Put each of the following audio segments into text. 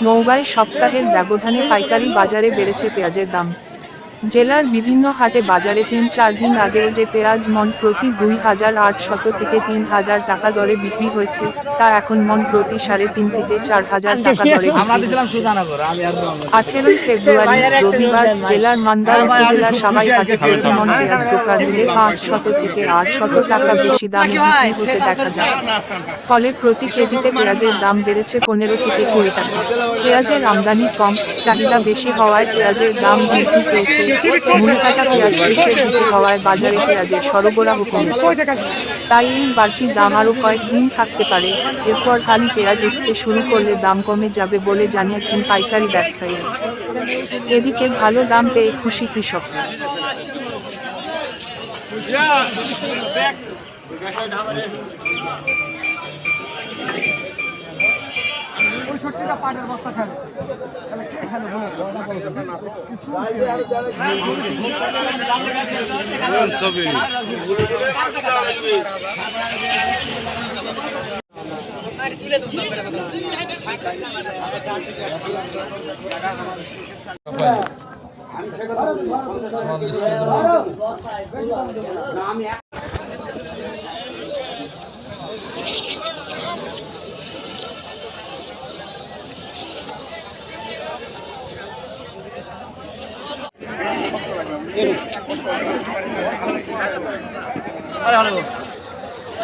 নওগাঁয় সপ্তাহের ব্যবধানে পাইকারি বাজারে বেড়েছে পেঁয়াজের দাম। জেলার বিভিন্ন হাটে বাজারে ৩-৪ দিন আগেও যে পেঁয়াজ মণ প্রতি ২,৮০০ থেকে ৩,০০০ টাকা দরে বিক্রি হয়েছে, তা এখন মণ প্রতি ৩,৫০০ থেকে ৪,০০০ টাকা দরে বিক্রি হচ্ছে। ১৮ ফেব্রুয়ারি রবিবার জেলার মান্দার উপজেলার সাবাই হাটে প্রতি মণ পেঁয়াজ প্রকার মিলে ৫০০ থেকে ৮০০ টাকা বেশি দামে বিক্রি হতে দেখা যায়। ফলে প্রতি কেজিতে পেঁয়াজের দাম বেড়েছে ১৫ থেকে ২০ টাকা। পেঁয়াজের আমদানি কম, চাহিদা বেশি হওয়ায় পেঁয়াজের দাম বৃদ্ধি পেয়েছে। মূলকাটা পেঁয়াজ শেষের দিকে হওয়ায় বাজারে পেঁয়াজের সরবরাহ কমেছে, তাই এই বাড়তি দাম আরও কয়েকদিন থাকতে পারে। এরপর খালি পেঁয়াজ উঠতে শুরু করলে দাম কমে যাবে বলে জানিয়েছেন পাইকারি ব্যবসায়ীরা। এদিকে ভালো দাম পেয়ে খুশি কৃষকরা।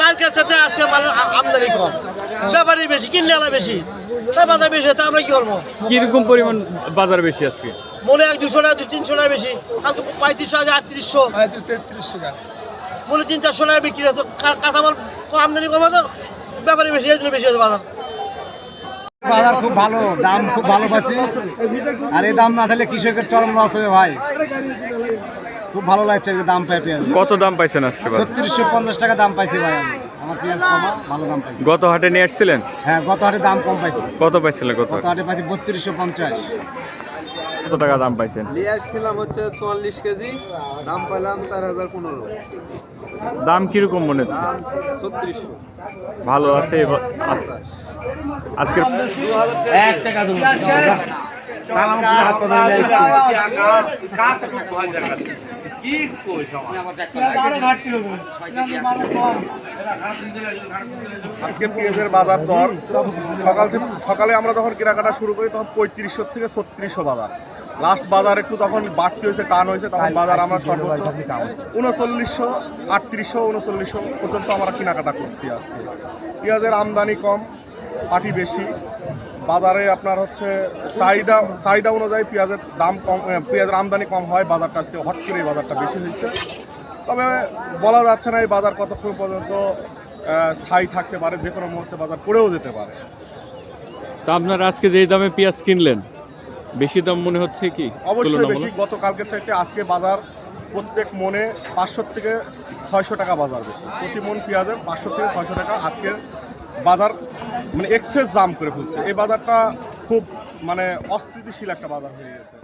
কালকের সাথে আজকে আমদানি কম, ব্যাপারই বেশি, কিনে আনা বেশি, বাজার বেশি, তা আমরা কি করবো? কিরকম পরিমাণ বাজার বেশি আজকে? মনে হয় 200 টাকা 300 টাকা বেশি, কালকে 3500 3800 3300 মনে 300-400 টাকা বিক্রি হতো। কাঁচামাল আমদানি কম হতো, ব্যাপারই বেশি, এই জন্য বেশি হতো বাজার। বাজার খুব ভালো, দাম খুব ভালো পাচ্ছি। আর এই দাম না থাকলে কৃষকের চরম লস হবে ভাই। খুব ভালো লাগছে দাম পাই পেঁয়াজ। কত দাম পাইছেন আজকে? 3650 টাকা দাম পাইছি ভাই। আমার পেঁয়াজ কমা, ভালো দাম পাইছি। গত হাটে নিয়ে আসছিলেন? হ্যাঁ, গত হাটে দাম কম পাইছি। কত পাইছিলেন গত হাটে পাইছি 3250। কত টাকা দাম পাইছেন? নিয়ে আসছিলাম হচ্ছে 44 কেজি, দাম পাইলাম 4015। দাম কিরকম মনে হচ্ছে? 3600। ভালো আছে আজকে? আজকে পেঁয়াজের বাজার দর সকালে আমরা যখন কেনাকাটা শুরু করি তখন 3500 থেকে 3600 বাজার। লাস্ট বাজার একটু তখন বাড়তি হয়েছে, টান হয়েছে, তখন বাজার আমরা সর্বোচ্চ 3900, 3800, 3900 পর্যন্ত আমরা কেনাকাটা করছি। আজকে পেঁয়াজের আমদানি কম, পাটি বেশি। বাজারে আপনার হচ্ছে চাহিদা অনুযায়ী পেঁয়াজের দাম কম, পেঁয়াজের আমদানি কম হয়, বাজারটা আজকে হট করে এই বাজারটা বেশি হয়েছে। তবে বলা যাচ্ছে না এই বাজার কতক্ষণ পর্যন্ত স্থায়ী থাকতে পারে, যে কোনো মুহূর্তে বাজার পড়েও যেতে পারে। তা আপনারা আজকে যে দামে পেঁয়াজ কিনলেন, বেশি দাম মনে হচ্ছে কি? অবশ্যই বেশি। গতকালকের চাইতে আজকে বাজার প্রত্যেক মনে 500 থেকে 600 টাকা বাজার বেশি। প্রতি মন পেঁয়াজের 500 থেকে 600 টাকা আজকের বাজার, মানে এক্সেস দাম করে ফেলছে। এই বাজারটা খুব মানে অস্থিতিশীল একটা বাজার হয়ে গেছে।